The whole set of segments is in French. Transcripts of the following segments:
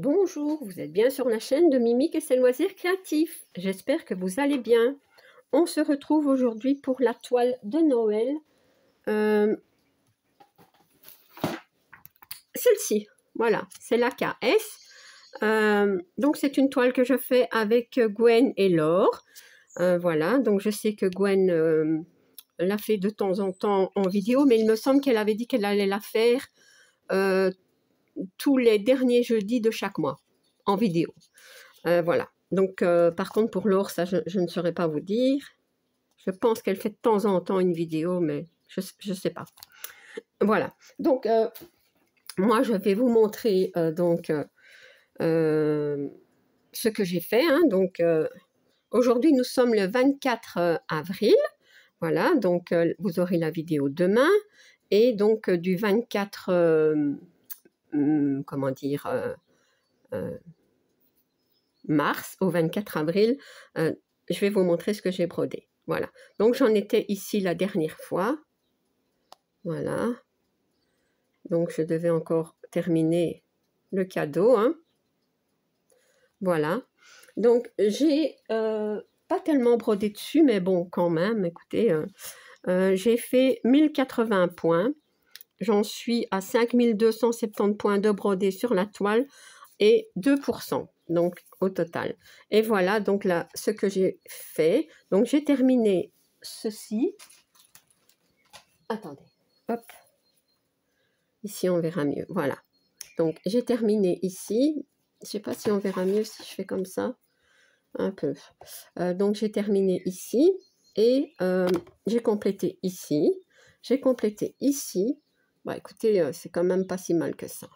Bonjour, vous êtes bien sur la chaîne de Mimique et ses loisirs créatifs. J'espère que vous allez bien. On se retrouve aujourd'hui pour la toile de Noël. Celle-ci, voilà, c'est la KS. Donc c'est une toile que je fais avec Gwen et Laure. Voilà, donc je sais que Gwen l'a fait de temps en temps en vidéo, mais il me semble qu'elle avait dit qu'elle allait la faire tous les derniers jeudis de chaque mois en vidéo. Voilà. Donc, par contre, pour Laure, ça, je ne saurais pas vous dire. Je pense qu'elle fait de temps en temps une vidéo, mais je ne sais pas. Voilà. Donc, moi, je vais vous montrer ce que j'ai fait. Hein. Donc, aujourd'hui, nous sommes le 24 avril. Voilà. Donc, vous aurez la vidéo demain. Et donc, du 24... comment dire mars au 24 avril, je vais vous montrer ce que j'ai brodé. Voilà. Donc, j'en étais ici la dernière fois. Voilà. Donc, je devais encore terminer le cadeau. Hein. Voilà. Donc, j'ai pas tellement brodé dessus, mais bon, quand même, écoutez, j'ai fait 1080 points. J'en suis à 5270 points de brodé sur la toile et 2%. Donc, au total. Et voilà, donc là, ce que j'ai fait. Donc, j'ai terminé ceci. Attendez, hop. Ici, on verra mieux. Voilà. Donc, j'ai terminé ici. Je ne sais pas si on verra mieux si je fais comme ça. Un peu. Donc, j'ai terminé ici. Et j'ai complété ici. J'ai complété ici. Bah, écoutez, c'est quand même pas si mal que ça.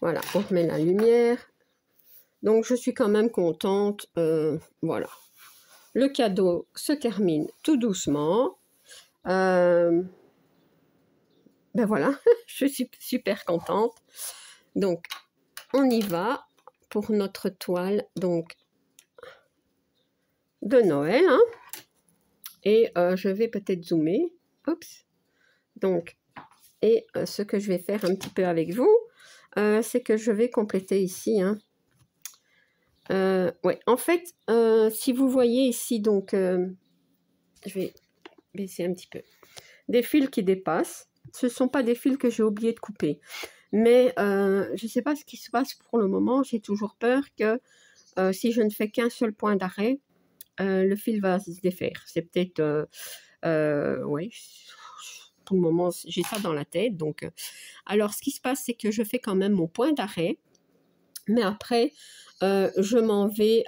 Voilà, on remet la lumière. Donc, je suis quand même contente. Voilà. Le cadeau se termine tout doucement. Ben voilà, je suis super contente. Donc, on y va pour notre toile donc de Noël. Hein. Et je vais peut-être zoomer. Oups. Donc, et ce que je vais faire un petit peu avec vous, c'est que je vais compléter ici. Hein. Ouais, en fait, si vous voyez ici, donc, je vais baisser un petit peu, des fils qui dépassent. Ce ne sont pas des fils que j'ai oublié de couper. Mais je ne sais pas ce qui se passe pour le moment. J'ai toujours peur que si je ne fais qu'un seul point d'arrêt, le fil va se défaire. C'est peut-être... oui, pour le moment, j'ai ça dans la tête. Donc, alors, ce qui se passe, c'est que je fais quand même mon point d'arrêt. Mais après, je m'en vais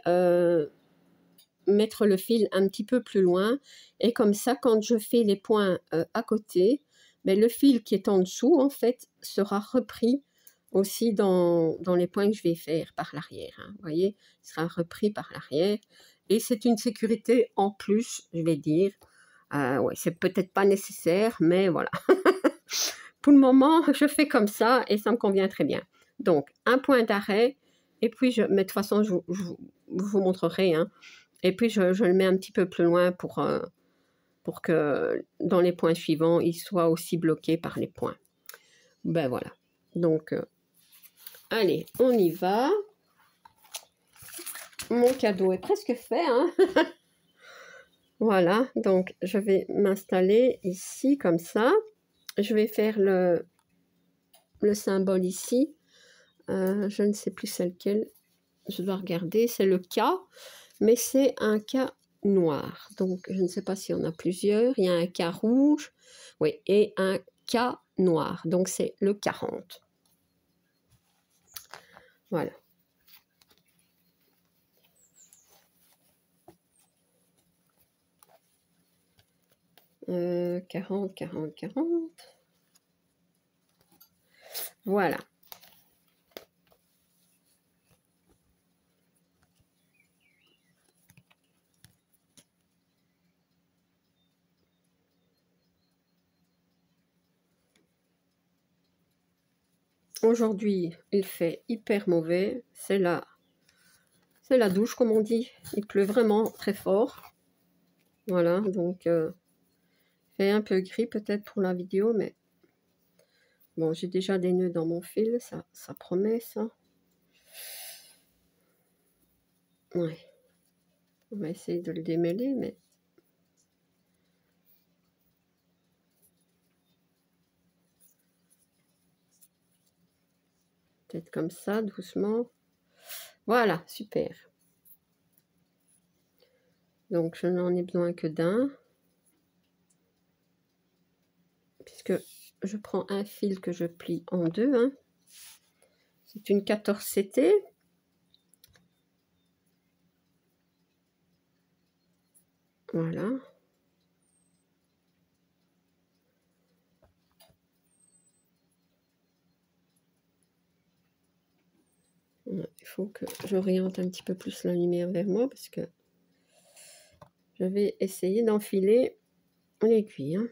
mettre le fil un petit peu plus loin. Et comme ça, quand je fais les points à côté, ben, le fil qui est en dessous, en fait, sera repris aussi dans les points que je vais faire par l'arrière. Hein, vous voyez, il sera repris par l'arrière. Et c'est une sécurité en plus, je vais dire. Ouais, c'est peut-être pas nécessaire, mais voilà. Pour le moment, je fais comme ça et ça me convient très bien. Donc, un point d'arrêt. Et puis, mais de toute façon, je vous montrerai. Hein, et puis, je le mets un petit peu plus loin pour que dans les points suivants, il soit aussi bloqué par les points. Ben voilà. Donc, allez, on y va. Mon cadeau est presque fait. Hein. Voilà, donc je vais m'installer ici comme ça. Je vais faire le symbole ici. Je ne sais plus c'est lequel. Je dois regarder. C'est le K, mais c'est un K noir. Donc, je ne sais pas s'il y en a plusieurs. Il y a un K rouge, oui, et un K noir. Donc, c'est le 40. Voilà. Euh, 40. Voilà. Aujourd'hui, il fait hyper mauvais. C'est la douche, comme on dit. Il pleut vraiment très fort. Voilà, donc fait un peu gris peut-être pour la vidéo, mais Bon, j'ai déjà des nœuds dans mon fil, ça promet ça. Ouais. On va essayer de le démêler, mais... Peut-être comme ça, doucement. Voilà, super. Donc, je n'en ai besoin que d'un. Puisque je prends un fil que je plie en deux. Hein. C'est une 14 CT. Voilà. Il faut que j'oriente un petit peu plus la lumière vers moi parce que je vais essayer d'enfiler l'aiguille. Hein.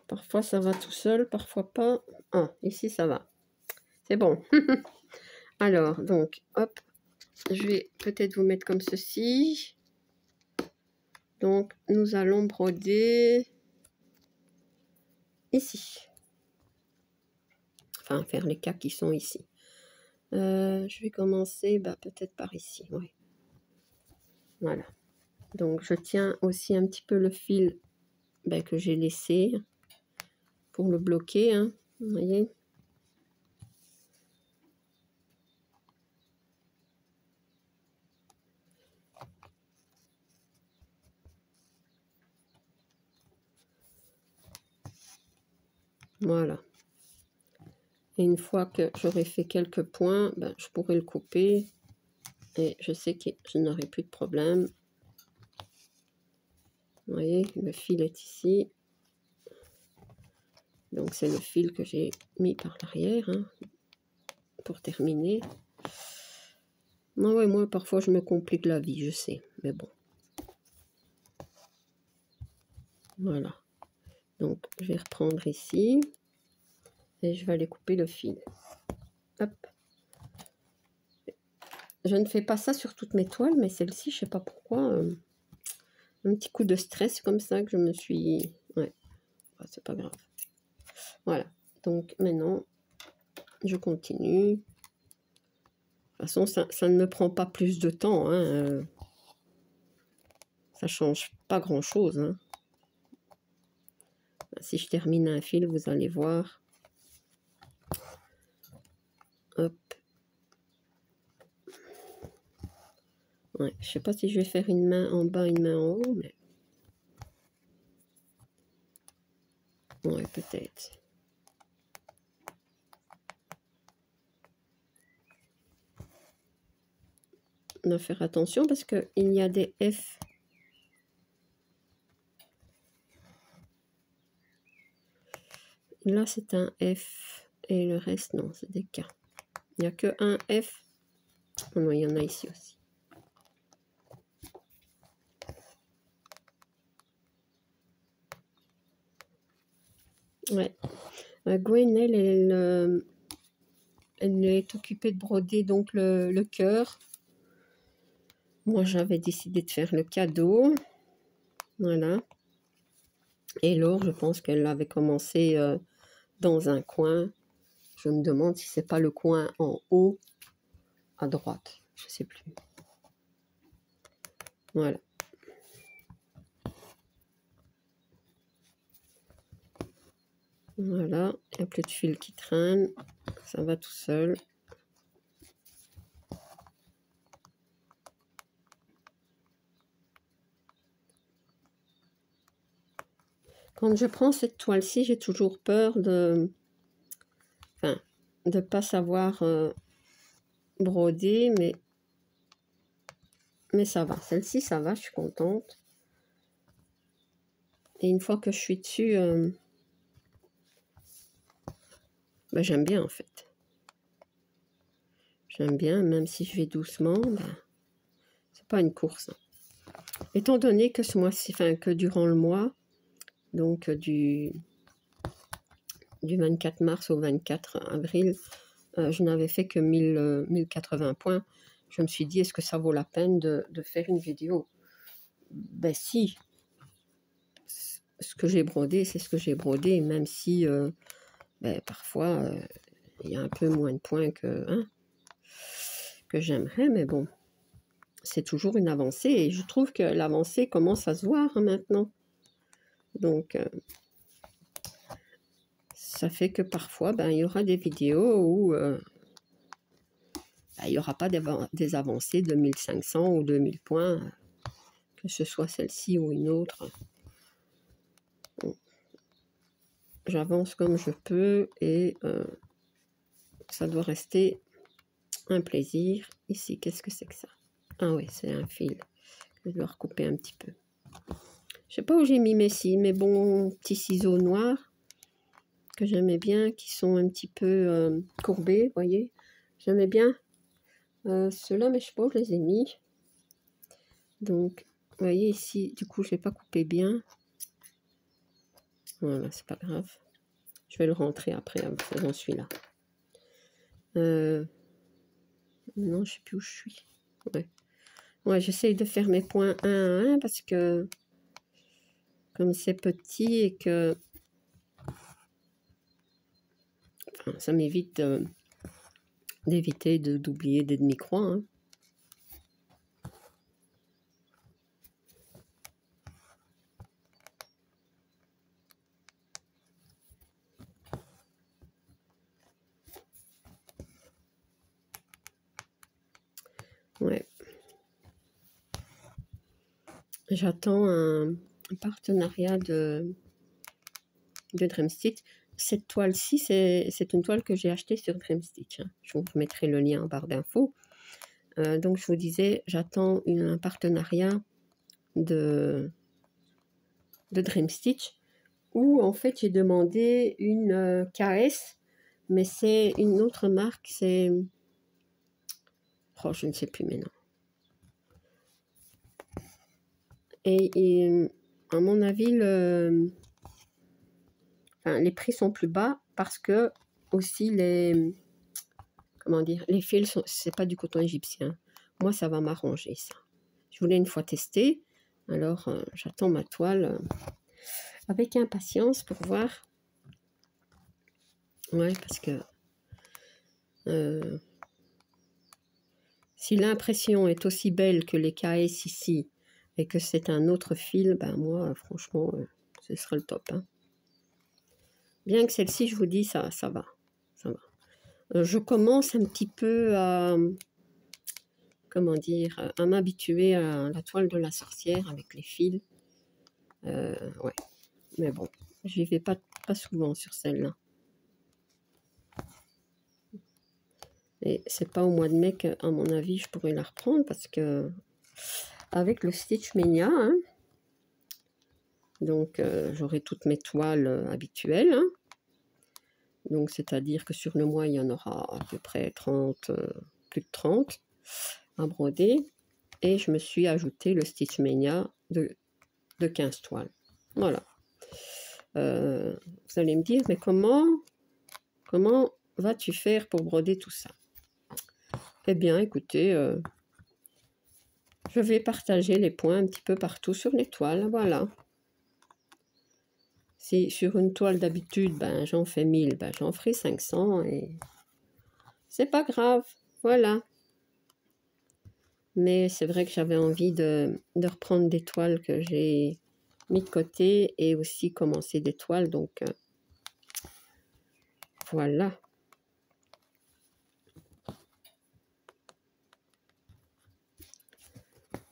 Parfois ça va tout seul, parfois pas. Ah, ici ça va. C'est bon. Alors, donc, hop, je vais peut-être vous mettre comme ceci. Donc, nous allons broder ici. Enfin, faire les cas qui sont ici. Je vais commencer peut-être par ici. Oui. Voilà. Donc, je tiens aussi un petit peu le fil que j'ai laissé pour le bloquer. Hein, vous voyez. Voilà. Et une fois que j'aurai fait quelques points, je pourrai le couper. Et je sais que je n'aurai plus de problème. Vous voyez, le fil est ici. Donc, c'est le fil que j'ai mis par l'arrière hein, pour terminer. Ouais, moi, parfois, je me complique la vie, je sais. Mais bon. Voilà. Donc, je vais reprendre ici. Et je vais aller couper le fil. Hop. Je ne fais pas ça sur toutes mes toiles, mais celle-ci, je ne sais pas pourquoi. Un petit coup de stress comme ça que je me suis... Ouais, c'est pas grave. Voilà. Donc, maintenant, je continue. De toute façon, ça ne me prend pas plus de temps. Hein. Ça change pas grand-chose. Hein. Si je termine un fil, vous allez voir. Hop. Ouais, je sais pas si je vais faire une main en bas, une main en haut, mais... Ouais, peut-être. On doit faire attention parce qu'il y a des F. Là, c'est un F. Et le reste, non, c'est des K. Il n'y a que un F. Oh non, il y en a ici aussi. Ouais. Gwen, elle est occupée de broder donc le cœur. Moi, j'avais décidé de faire le cadeau. Voilà. Et Laure, je pense qu'elle avait commencé dans un coin. Je me demande si c'est pas le coin en haut à droite. Je sais plus. Voilà. Voilà. Il n'y a plus de fil qui traîne. Ça va tout seul. Quand je prends cette toile-ci, j'ai toujours peur de... Enfin, de pas savoir broder, mais ça va. Celle-ci, ça va, je suis contente. Et une fois que je suis dessus, j'aime bien en fait. J'aime bien, même si je vais doucement, c'est pas une course. Étant donné que ce mois-ci, enfin que durant le mois, donc du 24 mars au 24 avril, je n'avais fait que 1080 points. Je me suis dit, est-ce que ça vaut la peine de faire une vidéo? Ben si, ce que j'ai brodé, c'est ce que j'ai brodé, même si ben, parfois il y a un peu moins de points que j'aimerais, mais bon, c'est toujours une avancée et je trouve que l'avancée commence à se voir maintenant. Donc, ça fait que parfois, ben, il y aura des vidéos où ben, il n'y aura pas des avancées de 1500 ou 2000 points, que ce soit celle-ci ou une autre. Bon, j'avance comme je peux et ça doit rester un plaisir. Ici, qu'est-ce que c'est que ça? Ah oui, c'est un fil. Je dois recouper un petit peu. Je sais pas où j'ai mis mes scies, mes bons petits ciseaux noirs que j'aimais bien, qui sont un petit peu courbés, vous voyez. J'aimais bien ceux-là, mais je sais pas où je les ai mis. Donc, vous voyez ici, du coup, je l'ai pas coupé bien. Voilà, c'est pas grave. Je vais le rentrer après en faisant celui-là. Non, je sais plus où je suis. Ouais, ouais, j'essaye de faire mes points un à un parce que comme c'est petit et que enfin, ça m'évite d'éviter d'oublier des demi-croix. Hein. Ouais. J'attends un partenariat de Dreamstitch. Cette toile-ci, c'est une toile que j'ai achetée sur Dreamstitch. Hein. Je vous mettrai le lien en barre d'infos. Donc, je vous disais, j'attends un partenariat de Dreamstitch où, en fait, j'ai demandé une KS, mais c'est une autre marque, c'est... Oh, je ne sais plus maintenant. Et à mon avis, enfin, les prix sont plus bas parce que aussi comment dire, les fils, c'est pas du coton égyptien. Moi, ça va m'arranger, ça. Je voulais une fois tester, alors j'attends ma toile avec impatience pour voir. Ouais, parce que si l'impression est aussi belle que les KS ici et que c'est un autre fil, ben moi, franchement, ce serait le top. Hein. Bien que celle-ci, je vous dis, ça va. Ça va. Je commence un petit peu à, comment dire, à m'habituer à la toile de la sorcière avec les fils. Ouais, mais bon, j'y vais pas souvent sur celle-là. Et c'est pas au mois de mai qu'à mon avis, je pourrais la reprendre parce que avec le Stitch Mania, hein, donc j'aurai toutes mes toiles habituelles. Hein, donc c'est-à-dire que sur le mois, il y en aura à peu près 30, plus de 30 à broder. Et je me suis ajouté le Stitch Mania de 15 toiles. Voilà. Vous allez me dire, mais comment vas-tu faire pour broder tout ça? Eh bien, écoutez, je vais partager les points un petit peu partout sur les toiles, voilà. Si sur une toile d'habitude, ben, j'en fais 1000, ben, j'en ferai 500 et c'est pas grave, voilà. Mais c'est vrai que j'avais envie de reprendre des toiles que j'ai mis de côté et aussi commencer des toiles, donc voilà.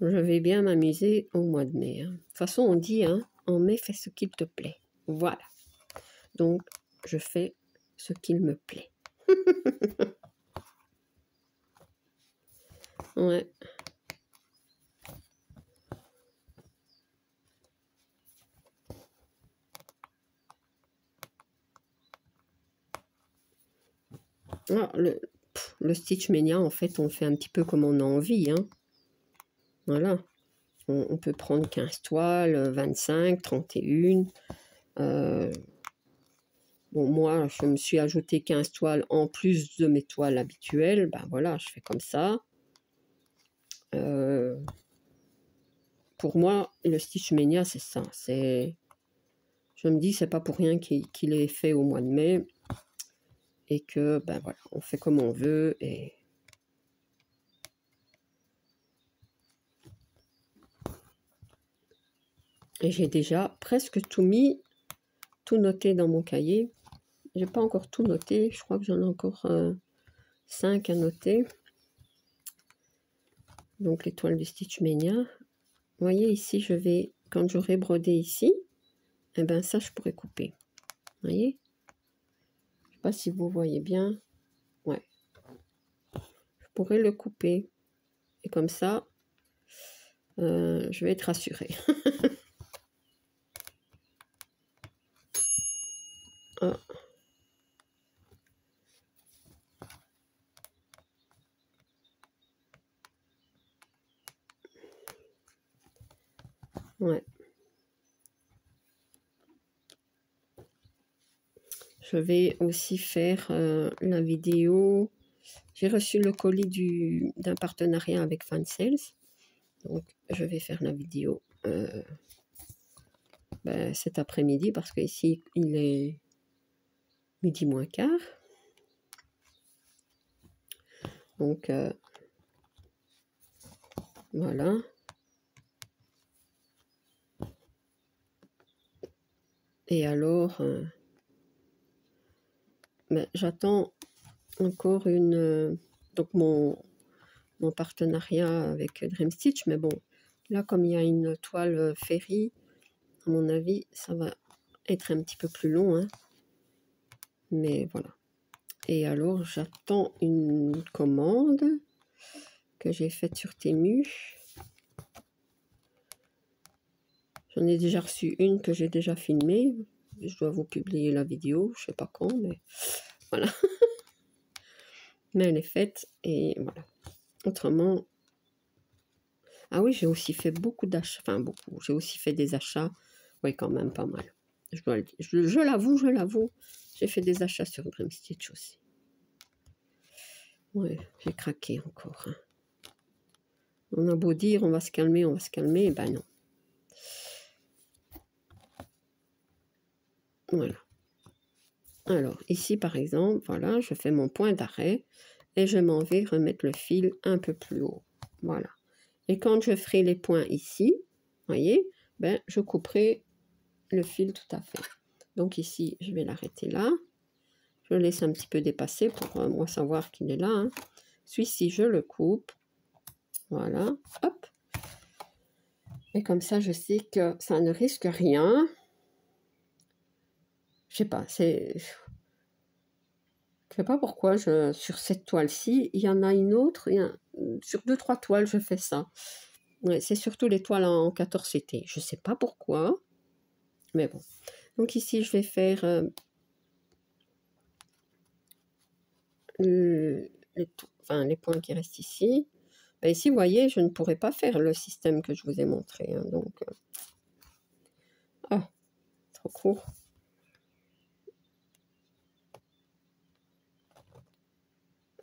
Je vais bien m'amuser au mois de mai. Hein. De toute façon, on dit, hein, en mai, fais ce qu'il te plaît. Voilà. Donc, je fais ce qu'il me plaît. Ouais. Ah, le Stitch Mania, en fait, on fait un petit peu comme on a envie. Hein. Voilà. On peut prendre 15 toiles, 25, 31. Bon, moi, je me suis ajouté 15 toiles en plus de mes toiles habituelles. Ben voilà, je fais comme ça. pour moi, le Stitch Mania, c'est ça. Je me dis, c'est pas pour rien qu'il est fait au mois de mai. Et que, ben voilà, on fait comme on veut. Et j'ai déjà presque tout mis, tout noté dans mon cahier. J'ai pas encore tout noté. Je crois que j'en ai encore 5 à noter. Donc l'étoile du Stitch Mania. Vous voyez ici, je vais, quand j'aurai brodé ici, et ben ça, je pourrais couper. Vous voyez? Je sais pas si vous voyez bien. Ouais. Je pourrais le couper. Et comme ça, je vais être rassurée. Ah. Ouais. Je vais aussi faire la vidéo. J'ai reçu le colis d'un partenariat avec Fansales. Donc, je vais faire la vidéo cet après-midi parce qu'ici, il est midi moins quart. Donc, voilà. Et alors, j'attends encore donc mon partenariat avec Dream Stitch. Mais bon, là, comme il y a une toile Ferry, à mon avis, ça va être un petit peu plus long. Hein. Mais voilà. Et alors, j'attends une commande que j'ai faite sur Temu. J'en ai déjà reçu une que j'ai déjà filmée. Je dois vous publier la vidéo, je sais pas quand, mais voilà. Mais elle est faite et voilà. Autrement, ah oui, j'ai aussi fait beaucoup d'achats, enfin beaucoup. J'ai aussi fait des achats, oui, quand même pas mal. Je dois le dire. Je l'avoue. J'ai fait des achats sur Dream Stitch aussi. Ouais, j'ai craqué encore. Hein. On a beau dire, on va se calmer, ben non. Voilà. Alors, ici, par exemple, voilà, je fais mon point d'arrêt et je m'en vais remettre le fil un peu plus haut. Voilà. Et quand je ferai les points ici, voyez, ben, je couperai le fil tout à fait. Donc ici, je vais l'arrêter là. Je le laisse un petit peu dépasser pour moi savoir qu'il est là. Hein. Celui-ci, je le coupe. Voilà. Hop. Et comme ça, je sais que ça ne risque rien. Je sais pas, c'est... Je sais pas pourquoi, sur cette toile-ci, il y en a une autre, sur 2-3 toiles, je fais ça. Ouais, c'est surtout les toiles en 14 CT. Je sais pas pourquoi, mais bon. Donc ici, je vais faire les points qui restent ici. Ben ici, vous voyez, je ne pourrais pas faire le système que je vous ai montré. Hein, donc, ah, trop court.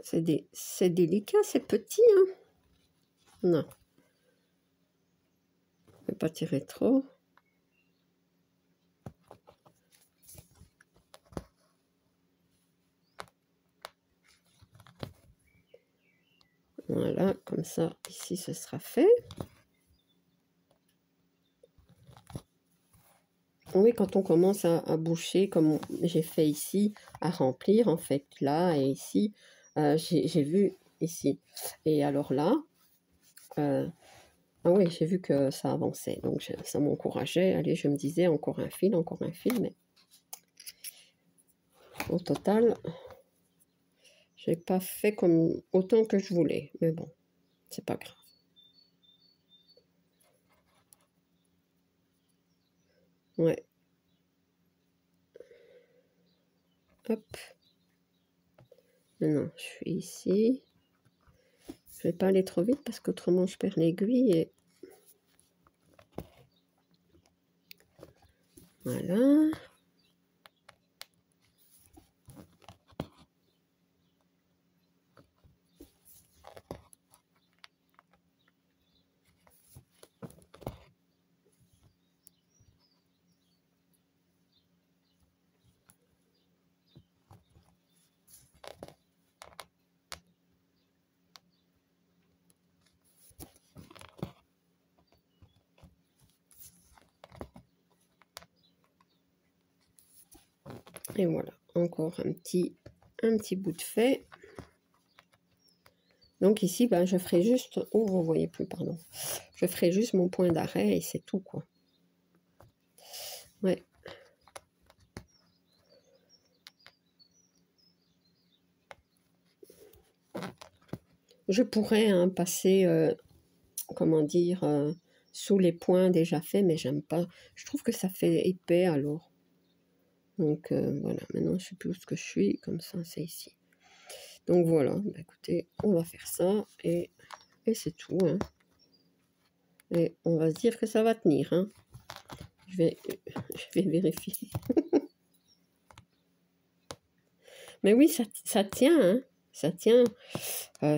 C'est délicat, c'est petit. Hein. Non. Je ne vais pas tirer trop. Voilà, comme ça, ici, ce sera fait. Oui, quand on commence à boucher, comme j'ai fait ici, à remplir, en fait, là et ici, j'ai vu ici. Et alors là, ah oui, j'ai vu que ça avançait. Donc, ça m'encourageait. Allez, je me disais, encore un fil, mais au total, j'ai pas fait comme autant que je voulais. Mais bon, c'est pas grave. Ouais. Hop. Maintenant, je suis ici. Je vais pas aller trop vite parce qu'autrement, je perds l'aiguille et... Voilà. Et voilà, encore un petit bout de fait. Donc ici, ben, je ferai juste... Oh, vous voyez plus, pardon. Je ferai juste mon point d'arrêt et c'est tout, quoi. Ouais. Je pourrais passer, comment dire, sous les points déjà faits, mais j'aime pas. Je trouve que ça fait épais alors. Donc voilà, maintenant je sais plus où ce que je suis, comme ça c'est ici. Donc voilà, bah, écoutez, on va faire ça et c'est tout. Hein. Et on va se dire que ça va tenir. Hein. Je vais vérifier. Mais oui, ça tient. Hein. Ça tient.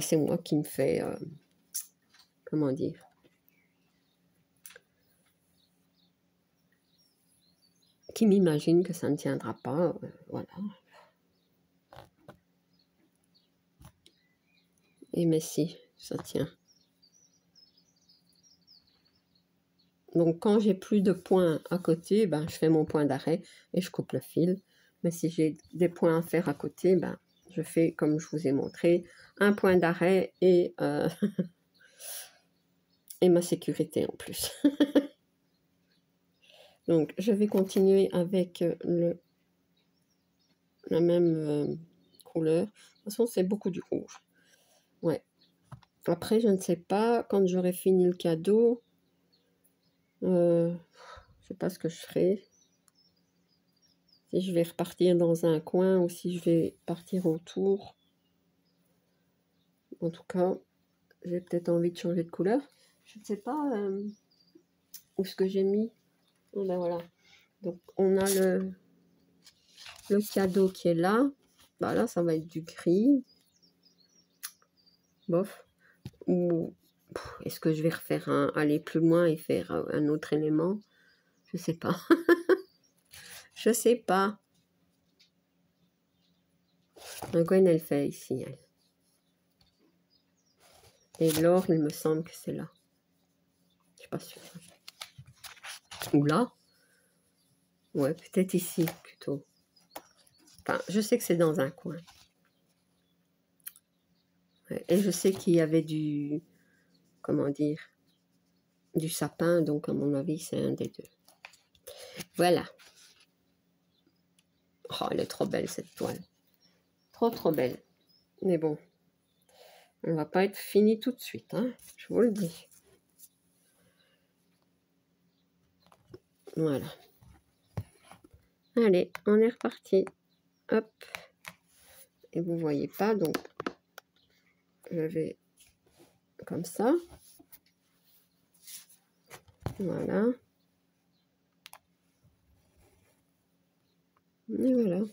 C'est moi qui me fais... comment dire, qui m'imagine que ça ne tiendra pas, voilà. Et mais si, ça tient. Donc quand j'ai plus de points à côté, ben, je fais mon point d'arrêt et je coupe le fil. Mais si j'ai des points à faire à côté, ben, je fais comme je vous ai montré, un point d'arrêt et, et ma sécurité en plus. Donc je vais continuer avec la même couleur. De toute façon, c'est beaucoup du rouge. Ouais. Après, je ne sais pas, quand j'aurai fini le cadeau, je sais pas ce que je ferai. Si je vais repartir dans un coin ou si je vais partir autour. En tout cas, j'ai peut-être envie de changer de couleur. Je ne sais pas où ce que j'ai mis. Oh ben voilà. Donc, on a le cadeau qui est là. Bah là, ça va être du gris. Bof. Ou est-ce que je vais refaire aller plus loin et faire un autre élément? Je sais pas. Je sais pas. Gwen, elle fait ici. Elle. Et l'or, il me semble que c'est là. Je suis pas sûre. Ou là. Ouais, peut-être ici plutôt. Enfin, je sais que c'est dans un coin. Ouais, et je sais qu'il y avait du... Comment dire? Du sapin, donc à mon avis, c'est un des deux. Voilà. Oh, elle est trop belle, cette toile. Trop belle. Mais bon, on va pas être fini tout de suite, hein, je vous le dis. Voilà. Allez, on est reparti. Hop. Et vous voyez pas, donc je vais comme ça. Voilà. Et voilà.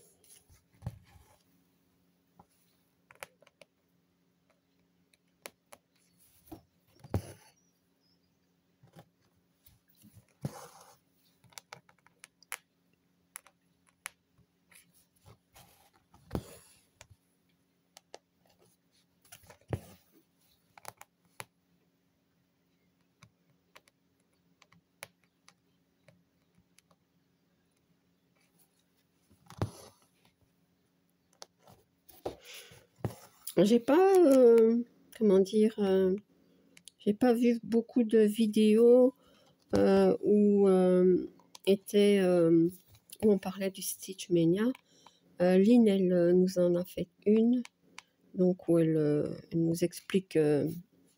J'ai pas, comment dire, j'ai pas vu beaucoup de vidéos où où on parlait du Stitch Mania. Lynn, elle nous en a fait une, donc où elle nous explique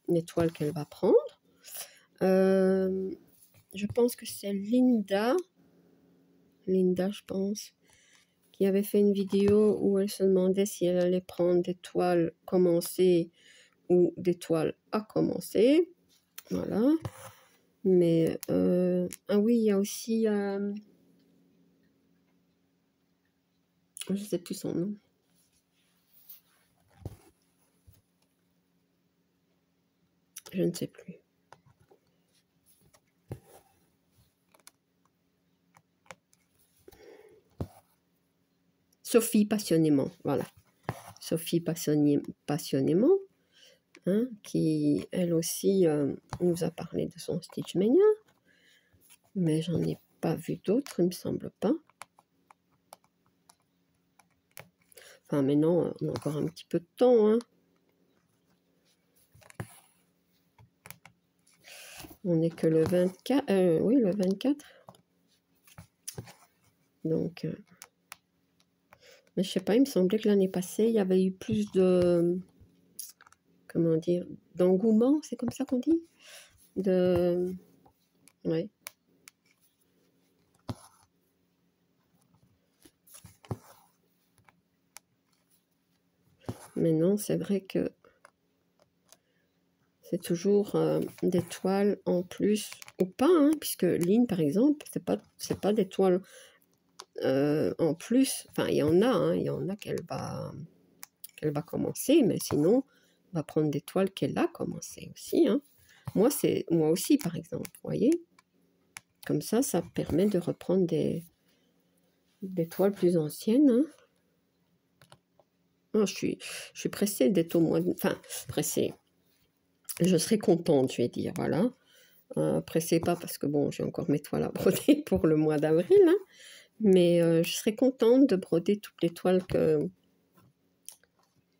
l'étoile qu'elle va prendre. Je pense que c'est Linda, je pense, qui avait fait une vidéo où elle se demandait si elle allait prendre des toiles commencées ou des toiles à commencer. Voilà. Mais, ah oui, il y a aussi, je ne sais plus son nom. Je ne sais plus. Sophie Passionnément, voilà. Sophie Passionnément, hein, qui elle aussi nous a parlé de son Stitch Mania, mais j'en ai pas vu d'autres, il me semble pas. Enfin, maintenant, on a encore un petit peu de temps, hein. On n'est que le 24, oui, le 24. Donc, mais je sais pas, il me semblait que l'année passée, il y avait eu plus de, comment dire, d'engouement, c'est comme ça qu'on dit? Ouais. Mais non, c'est vrai que c'est toujours des toiles en plus ou pas, hein, puisque Line, par exemple, c'est pas des toiles en plus. Enfin, il y en a, hein, il y en a qu'elle va commencer, mais sinon, on va prendre des toiles qu'elle a commencé aussi, hein. Moi aussi, par exemple, vous voyez. Comme ça permet de reprendre des toiles plus anciennes, hein. Oh, je suis pressée d'être au mois de... Enfin, pressée. Je serai contente, je vais dire, voilà. Pressée pas parce que, bon, j'ai encore mes toiles à broder pour le mois d'avril, hein. Mais je serai contente de broder toutes les toiles que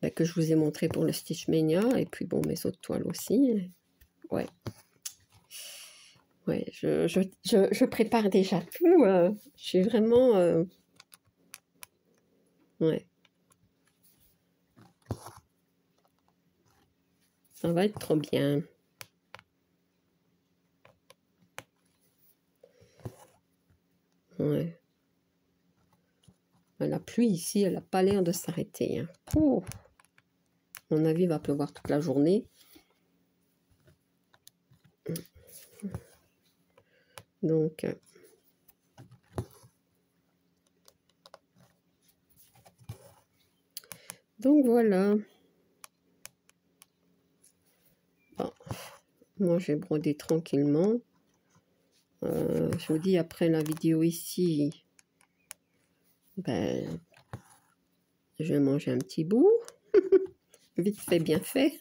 je vous ai montrées pour le Stitch Mania. Et puis, bon, mes autres toiles aussi. Ouais. Ouais, je prépare déjà tout. Je suis vraiment... ouais. Ça va être trop bien. Ouais. La pluie ici, elle n'a pas l'air de s'arrêter, hein. Oh. À mon avis, il va pleuvoir toute la journée. Donc, voilà. Bon. Moi, je vais broder tranquillement. Je vous dis, après la vidéo ici, ben, je vais manger un petit bout. Vite fait, bien fait.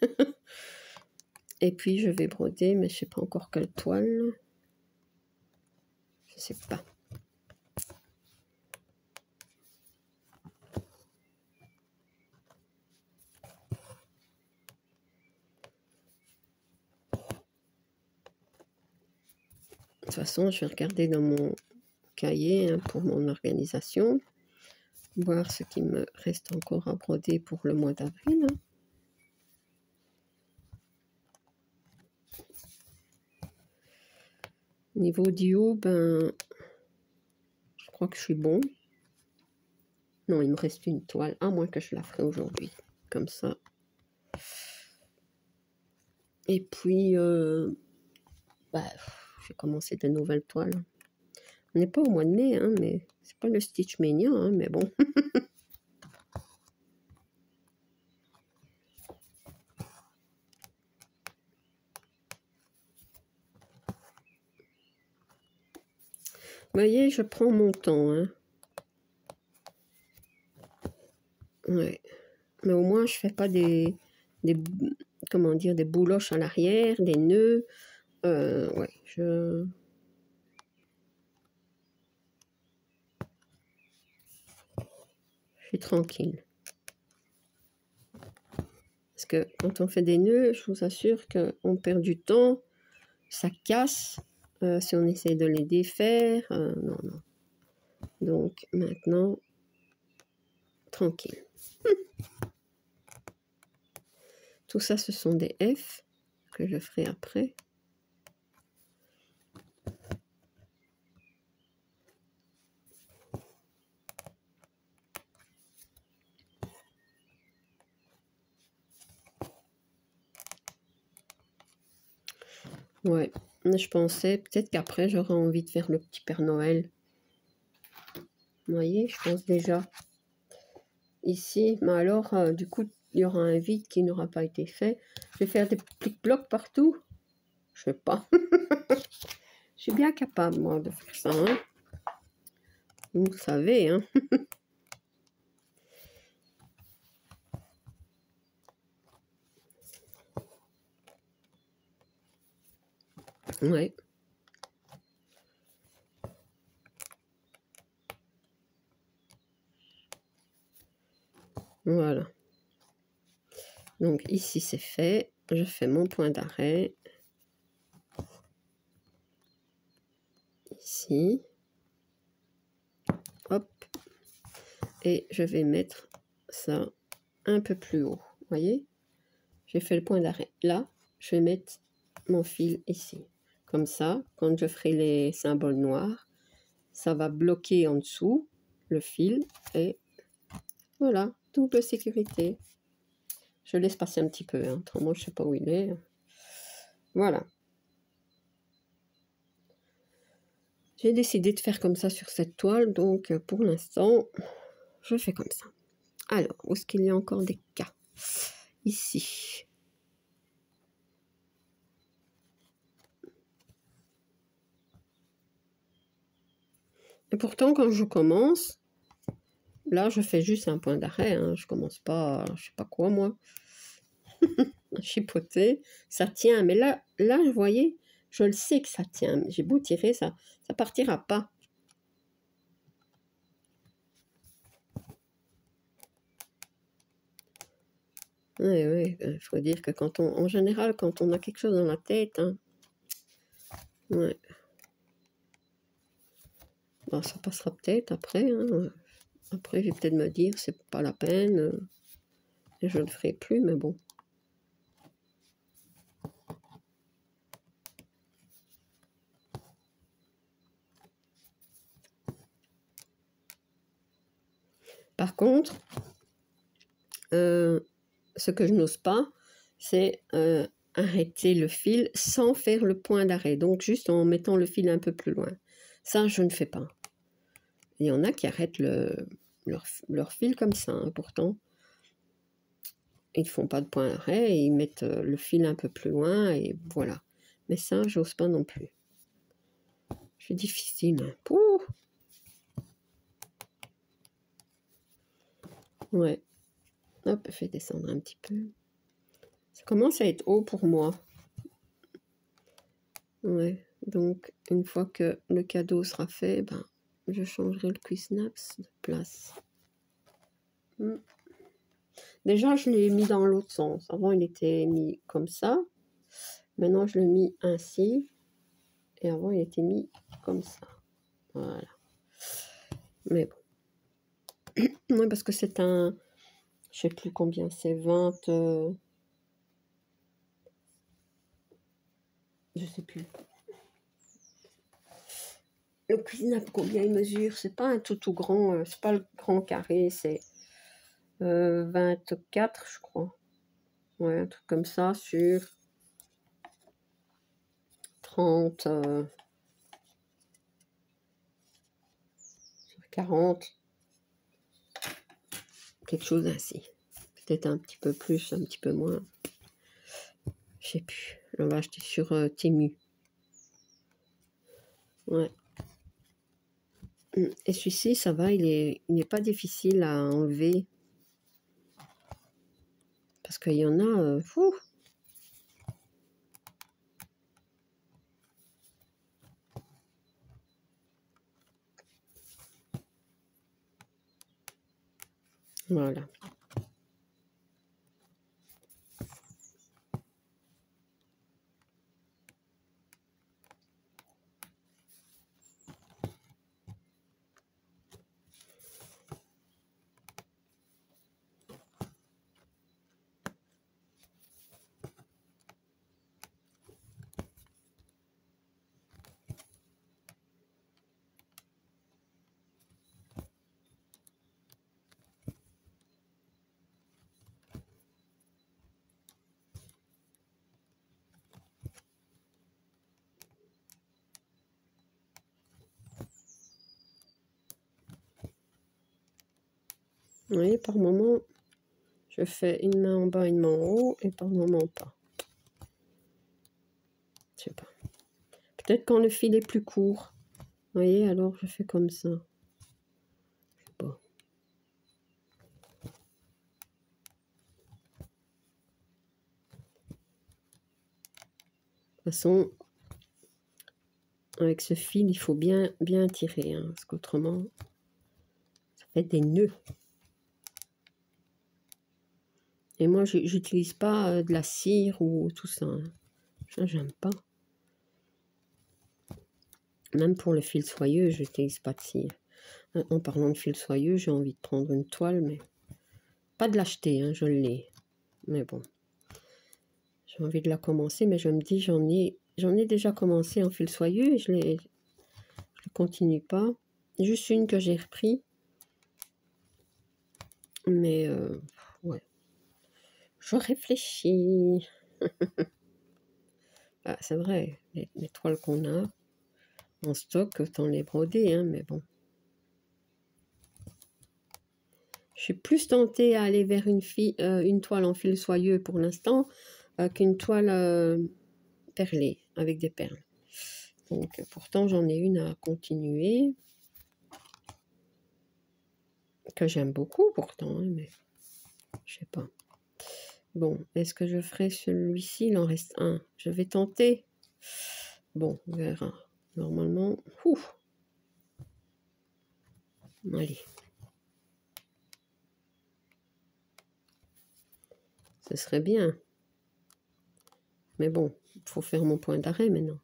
Et puis, je vais broder, mais je ne sais pas encore quelle toile. Je ne sais pas. De toute façon, je vais regarder dans mon cahier, hein, pour mon organisation. Voir ce qui me reste encore à broder pour le mois d'avril, hein. Niveau du haut, ben, je crois que je suis bon. Non, il me reste une toile, à moins que je la ferai aujourd'hui, comme ça. Et puis, bah, je vais commencer de nouvelles toiles. On n'est pas au mois de mai, hein, mais c'est pas le Stitch Mania, hein, mais bon. Vous voyez, je prends mon temps, hein. Ouais. Mais au moins, je fais pas comment dire, des bouloches à l'arrière, des nœuds. Ouais, je suis tranquille. Parce que quand on fait des nœuds, je vous assure qu'on perd du temps, ça casse si on essaie de les défaire. Non, non. Donc maintenant, tranquille. Tout ça, ce sont des F que je ferai après. Ouais, je pensais peut-être qu'après, j'aurais envie de faire le petit Père Noël. Vous voyez, je pense déjà ici. Mais alors, du coup, il y aura un vide qui n'aura pas été fait. Je vais faire des petits blocs partout. Je sais pas. Je suis bien capable, moi, de faire ça, hein. Vous savez, hein. Ouais. Voilà. Donc ici c'est fait, je fais mon point d'arrêt. Ici. Hop. Et je vais mettre ça un peu plus haut. Vous voyez? J'ai fait le point d'arrêt. Là, je vais mettre mon fil ici. Comme ça, quand je ferai les symboles noirs, ça va bloquer en dessous le fil. Et voilà, double sécurité. Je laisse passer un petit peu, hein, autrement je ne sais pas où il est. Voilà. J'ai décidé de faire comme ça sur cette toile, donc pour l'instant, je fais comme ça. Alors, où est-ce qu'il y a encore des cas? Ici. Et pourtant, quand je commence, là, je fais juste un point d'arrêt. Hein, je commence pas, je sais pas quoi, moi. Chipoter, ça tient. Mais là, vous voyez, je le sais que ça tient. J'ai beau tirer, ça partira pas. Oui, il faut dire que quand en général, quand on a quelque chose dans la tête, hein, ouais. Bon, ça passera peut-être après. Hein. Après, je vais peut-être me dire, c'est pas la peine. Et je ne le ferai plus, mais bon. Par contre, ce que je n'ose pas, c'est arrêter le fil sans faire le point d'arrêt. Donc, juste en mettant le fil un peu plus loin. Ça, je ne fais pas. Il y en a qui arrêtent leur fil comme ça. Hein, pourtant, ils ne font pas de point d'arrêt. Ils mettent le fil un peu plus loin et voilà. Mais ça, j'ose pas non plus. C'est difficile. Hein. Pouh. Ouais. Hop, je vais descendre un petit peu. Ça commence à être haut pour moi. Ouais. Donc, une fois que le cadeau sera fait, ben, je changerai le Cuisnaps de place. Déjà, je l'ai mis dans l'autre sens. Avant, il était mis comme ça. Maintenant, je l'ai mis ainsi. Et avant, il était mis comme ça. Voilà. Mais bon. Oui, parce que c'est un... Je sais plus combien c'est. 20... Je sais plus. Le Cuisinap, combien il mesure? C'est pas un tout grand. C'est pas le grand carré. C'est 24, je crois. Ouais, un truc comme ça sur 30... sur 40. Quelque chose ainsi. Peut-être un petit peu plus, un petit peu moins. Je sais plus. On va acheter sur Temu. Ouais. Et celui-ci, ça va, il n'est pas difficile à enlever. Parce qu'il y en a... fou. Voilà. Vous voyez, par moment, je fais une main en bas, une main en haut, et par moment pas. Je sais pas. Peut-être quand le fil est plus court. Vous voyez, alors je fais comme ça. Je sais pas. De toute façon, avec ce fil, il faut bien tirer, hein, parce qu'autrement, ça fait des nœuds. Et moi, j'utilise pas de la cire ou tout ça. Hein. Ça, j'aime pas. Même pour le fil soyeux, je n'utilise pas de cire. En parlant de fil soyeux, j'ai envie de prendre une toile, mais pas de l'acheter, hein, je l'ai. Mais bon, j'ai envie de la commencer, mais je me dis, j'en ai déjà commencé en fil soyeux et je ne continue pas. Juste une que j'ai repris. Mais, ouais. Je réfléchis. Ah, c'est vrai, les toiles qu'on a en stock, autant les broder, hein, mais bon. Je suis plus tentée à aller vers une toile en fil soyeux pour l'instant qu'une toile perlée avec des perles. Donc, pourtant, j'en ai une à continuer que j'aime beaucoup pourtant, hein, mais je sais pas. Bon, est-ce que je ferai celui-ci? Il en reste un. Je vais tenter. Bon, on verra. Normalement, ouf. Allez. Ce serait bien. Mais bon, il faut faire mon point d'arrêt maintenant.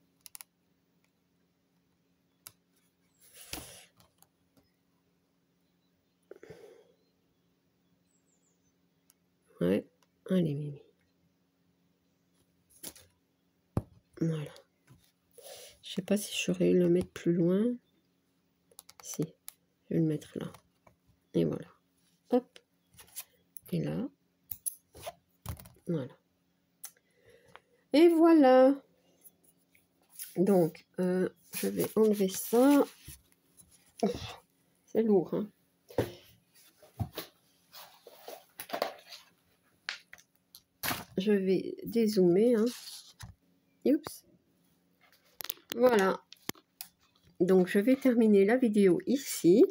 Ouais. Allez, Mimi. Voilà. Je sais pas si j'aurais le mettre plus loin. Si. Je vais le mettre là. Et voilà. Hop. Et là. Voilà. Et voilà. Donc, je vais enlever ça. C'est lourd, hein. Je vais dézoomer, hein. Oups. Voilà. Donc, je vais terminer la vidéo ici.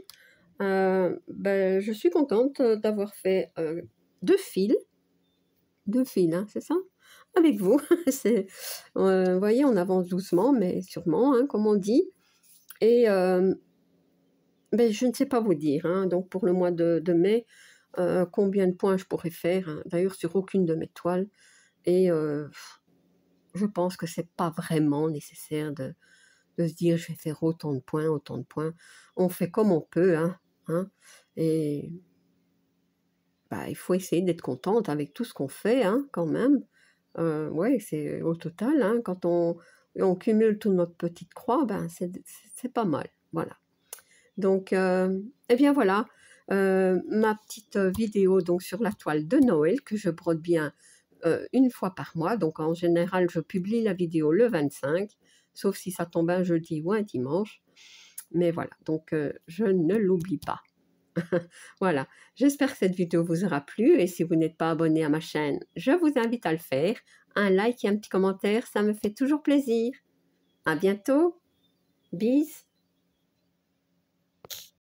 Ben, je suis contente d'avoir fait 2 fils. 2 fils, hein, c'est ça? Avec vous. Vous voyez, on avance doucement, mais sûrement, hein, comme on dit. Et ben, je ne sais pas vous dire. Hein, donc, pour le mois de mai, combien de points je pourrais faire. Hein, d'ailleurs, sur aucune de mes toiles. Et je pense que c'est pas vraiment nécessaire de se dire je vais faire autant de points, autant de points. On fait comme on peut, hein, et bah, il faut essayer d'être contente avec tout ce qu'on fait, hein, quand même. Ouais, c'est au total, hein, quand on cumule toute notre petite croix, ben c'est pas mal, voilà. Donc, eh bien voilà, ma petite vidéo donc sur la toile de Noël que je brode bien une fois par mois. Donc en général, je publie la vidéo le 25, sauf si ça tombe un jeudi ou un dimanche. Mais voilà, donc je ne l'oublie pas. Voilà, j'espère que cette vidéo vous aura plu et si vous n'êtes pas abonné à ma chaîne, je vous invite à le faire. Un like et un petit commentaire, ça me fait toujours plaisir. À bientôt, bis.